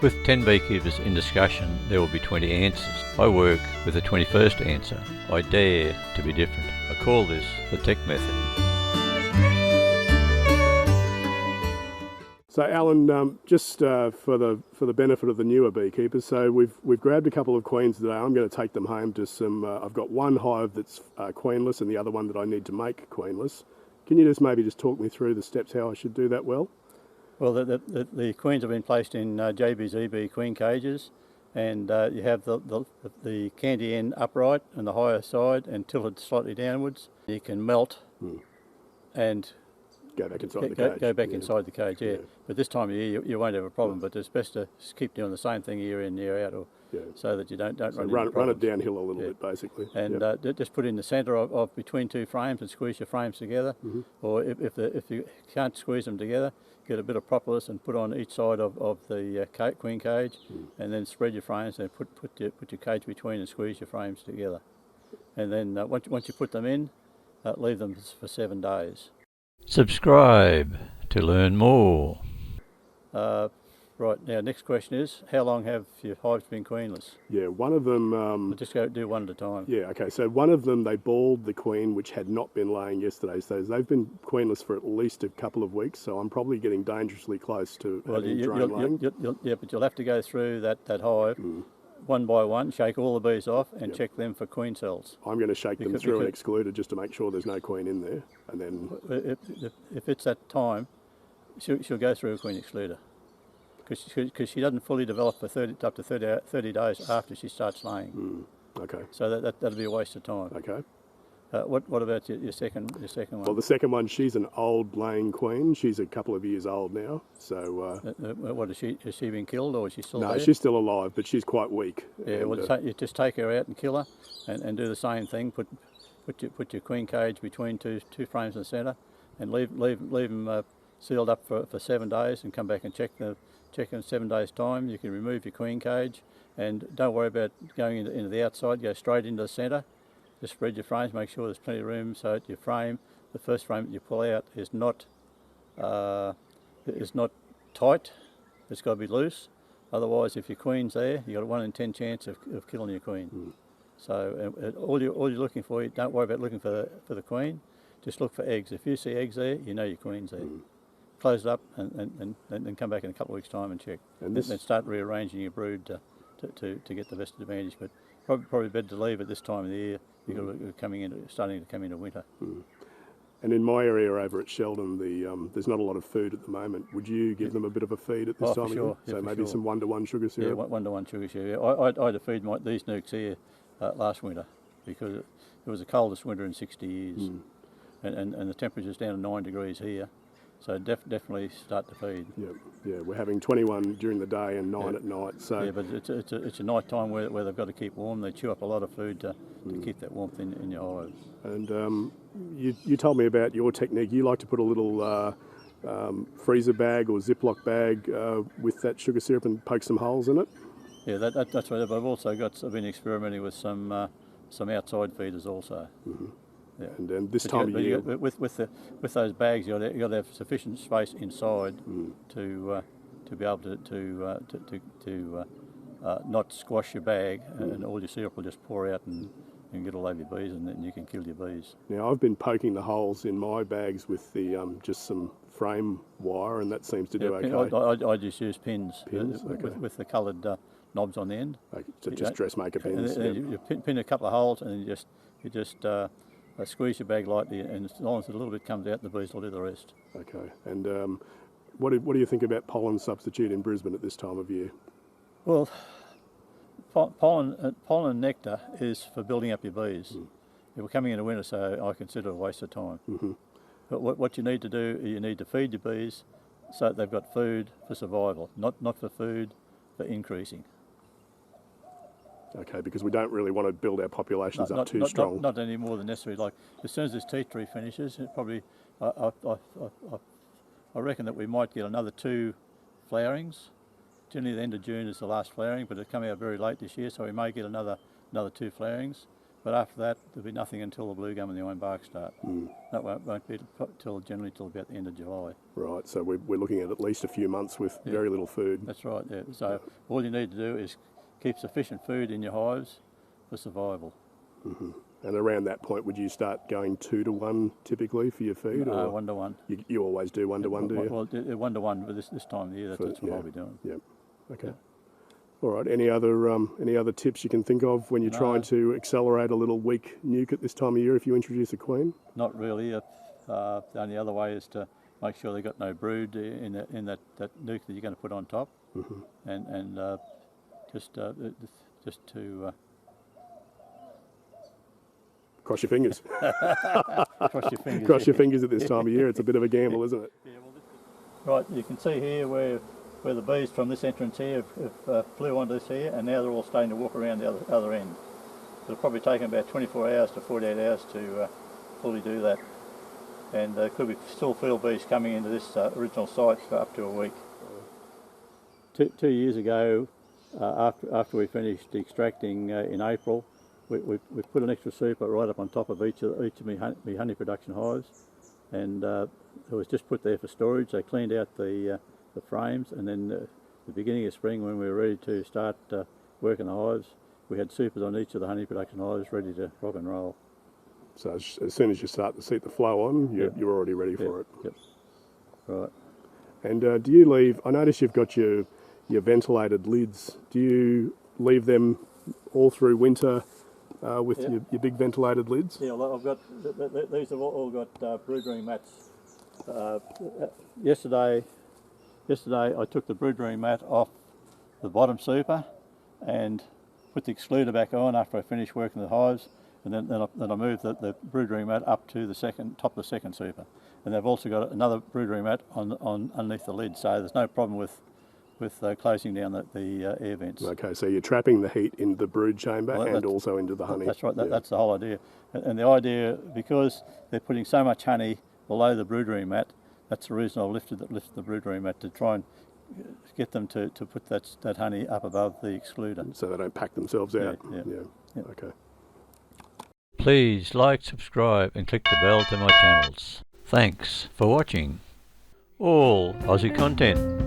With 10 beekeepers in discussion, there will be 20 answers. I work with the 21st answer. I dare to be different. I call this the TEK method. So Alan, just for the benefit of the newer beekeepers, so we've grabbed a couple of queens today. I'm going to take them home to some. I've got one hive that's queenless and the other one that I need to make queenless. Can you just talk me through the steps how I should do that well? Well, the queens have been placed in JBZB queen cages, and you have the candy end upright on the higher side and tilted slightly downwards. You can melt and go back inside the cage. Go back inside the cage, yeah. But this time of year you won't have a problem. But it's best to keep doing the same thing year in year out, so that you don't run it downhill a little bit basically. And just put in the centre of between two frames and squeeze your frames together. Or if you can't squeeze them together, get a bit of propolis and put on each side of the queen cage, and then spread your frames and put your cage between and squeeze your frames together. And then once you put them in, leave them for 7 days. Subscribe to learn more. Right, now next question is, how long have your hives been queenless? Yeah, one of them... We'll just do one at a time. Yeah, okay, so one of them, they balled the queen which had not been laying yesterday, so they've been queenless for at least a couple of weeks, so I'm probably getting dangerously close to having drone laying. But you'll have to go through that hive one by one, shake all the bees off and check them for queen cells. I'm going to shake them through an excluder just to make sure there's no queen in there, and then... If it's that time, she'll go through a queen excluder. Because she doesn't fully develop for up to 30 days after she starts laying. Okay. So that'll be a waste of time. Okay. What about your second one? Well, the second one, she's an old laying queen. She's a couple of years old now. So. What is she? Has she been killed or is she still there? No, she's still alive, but she's quite weak. Yeah. Well, you just take her out and kill her, and do the same thing. Put your queen cage between two frames in the centre, and leave them sealed up for 7 days, and come back and check in 7 days' time. You can remove your queen cage, and don't worry about going into the outside. Go straight into the centre. Just spread your frames. Make sure there's plenty of room so that your frame, the first frame that you pull out, is not tight. It's got to be loose. Otherwise, if your queen's there, you've got a 1 in 10 chance of killing your queen. So all you're looking for, don't worry about looking for the queen. Just look for eggs. If you see eggs there, you know your queen's there. Close it up and then come back in a couple of weeks' time and check. And then start rearranging your brood to get the best advantage. But probably better to leave at this time of the year because we're starting to come into winter. And in my area over at Sheldon, there's not a lot of food at the moment. Would you give them a bit of a feed at this time of year? So maybe some 1-to-1 sugar syrup? Yeah, 1-to-1 sugar syrup. I had to feed these nukes here last winter because it was the coldest winter in 60 years. And the temperature's down to 9 degrees here. So definitely start to feed. Yeah. We're having 21 during the day and 9 at night. So yeah, but it's a night time where they've got to keep warm. They chew up a lot of food to keep that warmth in your hives. And you told me about your technique. You like to put a little freezer bag or Ziploc bag with that sugar syrup and poke some holes in it. Yeah, that's right. But I've been experimenting with some outside feeders also. Yeah. And this time of year, with those bags, you got to have sufficient space inside to be able to not squash your bag, and all your syrup will just pour out and get all over your bees, and then you can kill your bees. Now I've been poking the holes in my bags with the just some frame wire, and that seems to do okay. I just use pins with the coloured knobs on the end. Okay, so just dressmaker pins. You pin a couple of holes, and you just squeeze your bag lightly, and as long as a little bit comes out, the bees will do the rest. Okay. And what do you think about pollen substitute in Brisbane at this time of year? Well, pollen and nectar is for building up your bees. We're coming into winter, so I consider it a waste of time. But what you need to do, you need to feed your bees so that they've got food for survival, not for food for increasing. Okay, because we don't really want to build our populations up too strong. Not any more than necessary. Like as soon as this tea tree finishes, it probably I reckon that we might get another 2 flowerings. Generally, the end of June is the last flowering, but it come out very late this year, so we may get another 2 flowerings. But after that, there'll be nothing until the blue gum and the iron bark start. That won't be generally till about the end of July. Right, so we're looking at least a few months with very little food. That's right, yeah. So all you need to do is keep sufficient food in your hives for survival. And around that point, would you start going 2 to 1 typically for your feed? Or 1 to 1. You always do 1 to 1, do you? Well, 1 to 1, but this time of the year, that's what I'll be doing. Yep. Okay. All right. Any other tips you can think of when you're trying to accelerate a little weak nuke at this time of year if you introduce a queen? Not really. The only other way is to make sure they've got no brood in that nuke that you're going to put on top, and just to cross your fingers. cross your fingers. Cross your fingers at this time of year. It's a bit of a gamble, isn't it? Yeah, well, right, you can see here where the bees from this entrance here have flew onto this here, and now they're all starting to walk around the other end. It'll probably take them about 24 hours to 48 hours to fully do that. And there could be still field bees coming into this original site for up to a week. 2 years ago, after we finished extracting in April, we put an extra super right up on top of each of my honey production hives, and it was just put there for storage. They cleaned out the frames, and then the beginning of spring, when we were ready to start working the hives, we had supers on each of the honey production hives ready to rock and roll. So as soon as you start to see the flow on, you're already ready for it. Yep. Right. And do you leave? I notice you've got your ventilated lids. Do you leave them all through winter with your big ventilated lids? Yeah, well, I've got these have all got brood ring mats. Yesterday I took the brood ring mat off the bottom super and put the excluder back on after I finished working the hives, and then I moved the brood ring mat up to the top of the second super. And they've also got another brood ring mat on underneath the lid, so there's no problem with closing down the air vents. Okay, so you're trapping the heat into the brood chamber and also into the honey. That's right, that's the whole idea. And the idea, because they're putting so much honey below the brood ring mat, that's the reason I've lifted the brood ring mat, to try and get them to put that honey up above the excluder. So they don't pack themselves out. Yeah. Okay. Please like, subscribe and click the bell to my channels. Thanks for watching. All Aussie content.